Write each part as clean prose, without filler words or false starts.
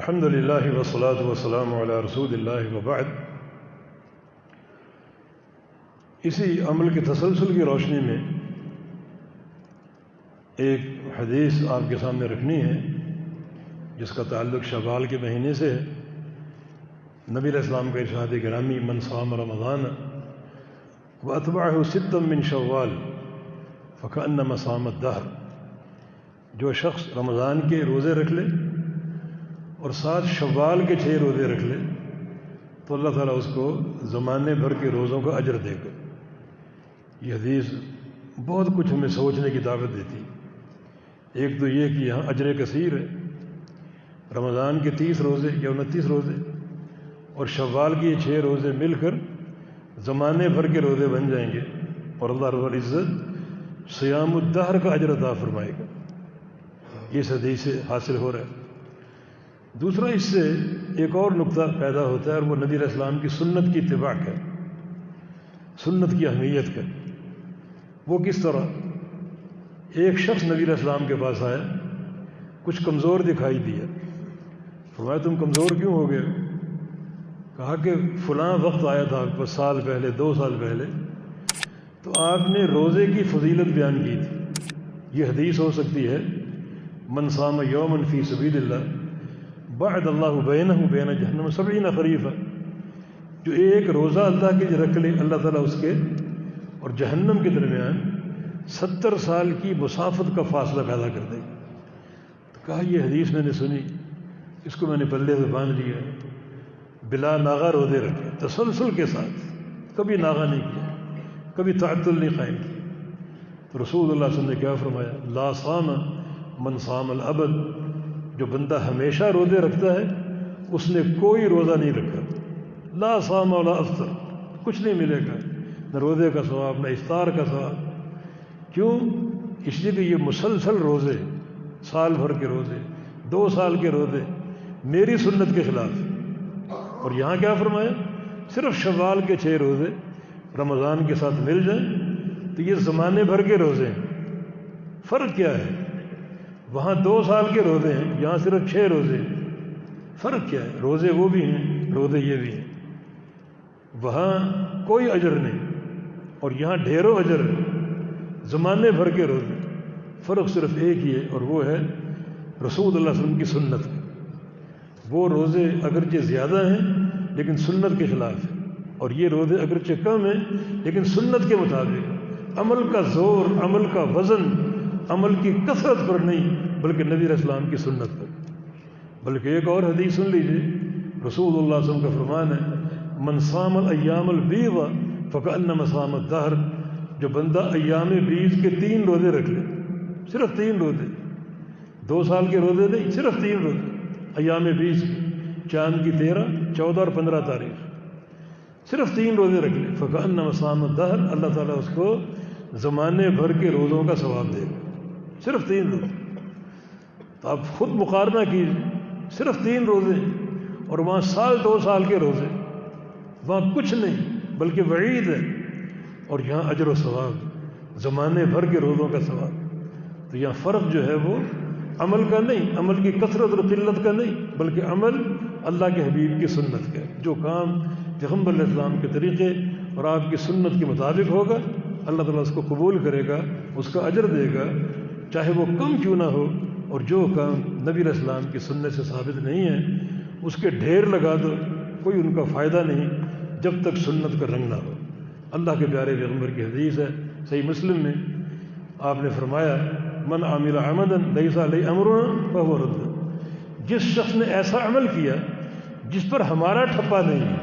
الحمد للہ والصلاة والسلام علی رسول اللہ وبعد۔ اسی عمل کے تسلسل کی روشنی میں ایک حدیث آپ کے سامنے رکھنی ہے جس کا تعلق شوال کے مہینے سے ہے۔ نبی علیہ السلام کا ارشاد گرامی من صام رمضان واتبعہ ستا من شوال فکأنما صام الدہر، جو شخص رمضان کے روزے رکھ لے اور ساتھ شوال کے 6 روزے رکھ لے تو اللہ تعالیٰ اس کو زمانے بھر کے روزوں کا اجر دے گا۔ یہ حدیث بہت کچھ ہمیں سوچنے کی دعوت دیتی۔ ایک تو یہ کہ یہاں اجر کثیر ہے، رمضان کے 30 روزے یا 29 روزے اور شوال کے 6 روزے مل کر زمانے بھر کے روزے بن جائیں گے اور اللہ رب العزت صیام الدہر کا اجر عطا فرمائے گا۔ اس حدیث سے حاصل ہو رہا ہے۔ دوسرا اس سے ایک اور نقطہ پیدا ہوتا ہے اور وہ نبی علیہ السلام کی سنت کی اتباع کا، سنت کی اہمیت کا۔ وہ کس طرح؟ ایک شخص نبی علیہ السلام کے پاس آیا، کچھ کمزور دکھائی دیا، فرمایا تم کمزور کیوں ہو گئے؟ کہا کہ فلاں وقت آیا تھا آپ کو سال پہلے 2 سال پہلے تو آپ نے روزے کی فضیلت بیان کی تھی۔ یہ حدیث ہو سکتی ہے من صام یوما فی سبیل اللہ بعد اللہ بینہ بین جہنم 70 خریفا، جو ایک روزہ اللہ کے لیے رکھ لے اللہ تعالیٰ اس کے اور جہنم کے درمیان 70 سال کی مسافت کا فاصلہ پیدا کر دے گا۔ تو کہا یہ حدیث میں نے سنی، اس کو میں نے پلے سے باندھ لیا، بلا ناغہ روزے رکھے تسلسل کے ساتھ، کبھی ناغہ نہیں کیا، کبھی تعطل نہیں قائم کیا۔ تو رسول اللہ صلی اللہ علیہ وسلم نے کیا فرمایا؟ لا صام من صام الابد، جو بندہ ہمیشہ روزے رکھتا ہے اس نے کوئی روزہ نہیں رکھا۔ لا صام ولا افطر، کچھ نہیں ملے گا، نہ روزے کا ثواب نہ افطار کا ثواب۔ کیوں؟ اس لیے کہ یہ مسلسل روزے، سال بھر کے روزے، 2 سال کے روزے میری سنت کے خلاف۔ اور یہاں کیا فرمایا؟ صرف شوال کے 6 روزے رمضان کے ساتھ مل جائیں تو یہ زمانے بھر کے روزے ہیں۔ فرق کیا ہے؟ وہاں 2 سال کے روزے ہیں، یہاں صرف 6 روزے ہیں۔ فرق کیا ہے؟ روزے وہ بھی ہیں، روزے یہ بھی ہیں۔ وہاں کوئی اجر نہیں اور یہاں ڈھیروں اجر ہے، زمانے بھر کے روزے۔ فرق صرف ایک ہی ہے اور وہ ہے رسول اللہ صلی اللہ علیہ وسلم کی سنت۔ وہ روزے اگرچہ زیادہ ہیں لیکن سنت کے خلاف ہیں، اور یہ روزے اگرچہ کم ہیں لیکن سنت کے مطابق۔ عمل کا زور، عمل کا وزن عمل کی کثرت پر نہیں بلکہ نبی علیہ السلام کی سنت پر۔ بلکہ ایک اور حدیث سن لیجیے، رسول اللہ صلی اللہ علیہ وسلم کا فرمان ہے من صام الایام البیض فکأنما صام الدہر، جو بندہ ایام بیض کے 3 روزے رکھ لے، صرف 3 روزے، 2 سال کے روزے نہیں، صرف 3 روزے ایام بیض کے، چاند کی 13، 14 اور 15 تاریخ، صرف 3 روزے رکھ لے فکأنما صام الدہر، اللہ تعالیٰ اس کو زمانے بھر کے روزوں کا ثواب دے گا۔ صرف 3 روزے۔ تو آپ خود مقارنہ کیجیے، صرف 3 روزے اور وہاں 2 سال کے روزے، وہاں کچھ نہیں بلکہ وعید ہے، اور یہاں اجر و ثواب، زمانے بھر کے روزوں کا ثواب۔ تو یہاں فرق جو ہے وہ عمل کا نہیں، عمل کی کثرت اور قلت کا نہیں، بلکہ عمل اللہ کے حبیب کی سنت کا۔ جو کام پیغمبر علیہ السلام کے طریقے اور آپ کی سنت کے مطابق ہوگا اللہ تعالیٰ اس کو قبول کرے گا، اس کا اجر دے گا، چاہے وہ کم کیوں نہ ہو۔ اور جو کام نبی علیہ السلام کی سنت سے ثابت نہیں ہے اس کے ڈھیر لگا دو، کوئی ان کا فائدہ نہیں جب تک سنت کا رنگ نہ ہو۔ اللہ کے پیارے پیغمبر کی حدیث ہے صحیح مسلم میں، آپ نے فرمایا من عمل عملا لیس علیہ امرنا فہو رد، جس شخص نے ایسا عمل کیا جس پر ہمارا ٹھپا نہیں ہے،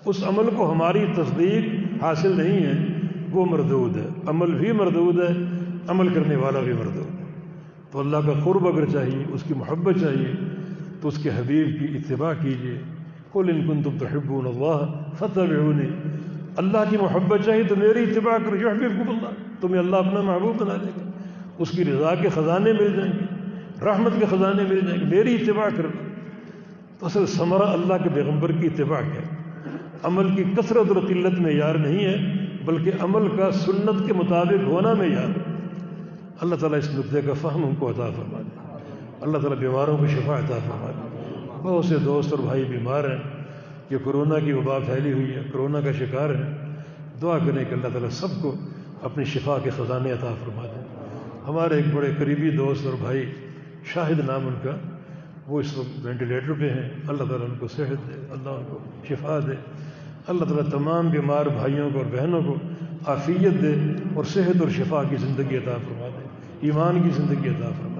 اس عمل کو ہماری تصدیق حاصل نہیں ہے، وہ مردود ہے۔ عمل بھی مردود ہے، عمل کرنے والا بھی مردود ہے۔ تو اللہ کا قرب اگر چاہیے، اس کی محبت چاہیے تو اس کے حبیب کی اتباع کیجیے۔ قل ان کنتم تحبون اللہ فاتبعونی، اللہ کی محبت چاہیے تو میری اتباع کرو، یحببکم اللہ، تمہیں اللہ اپنا محبوب بنا دے گا، اس کی رضا کے خزانے مل جائیں گے، رحمت کے خزانے مل جائیں گے، میری اتباع کرو۔ تو اصل ثمرہ اللہ کے پیغمبر کی اتباع کیا؟ عمل کی کثرت اور قلت معیار نہیں ہے بلکہ عمل کا سنت کے مطابق ہونا معیار۔ اللہ تعالیٰ اس نقطے کا فہم ہم کو عطا فرما دے۔ اللہ تعالیٰ بیماروں کو شفا عطا فرما دے۔ بہت سے دوست اور بھائی بیمار ہیں کہ کرونا کی وبا پھیلی ہوئی ہے، کرونا کا شکار ہیں، دعا کریں کہ اللہ تعالیٰ سب کو اپنی شفا کے خزانے عطا فرما دے۔ ہمارے ایک بڑے قریبی دوست اور بھائی، شاہد نام ان کا، وہ اس وقت وینٹیلیٹر پہ ہیں، اللہ تعالیٰ ان کو صحت دے، اللہ ان کو شفا دے۔ اللہ تعالیٰ تمام بیمار بھائیوں کو اور بہنوں کو عافیت دے اور صحت اور شفا کی زندگی عطا فرما دے، ایمان کی زندگی عطا فرما دے۔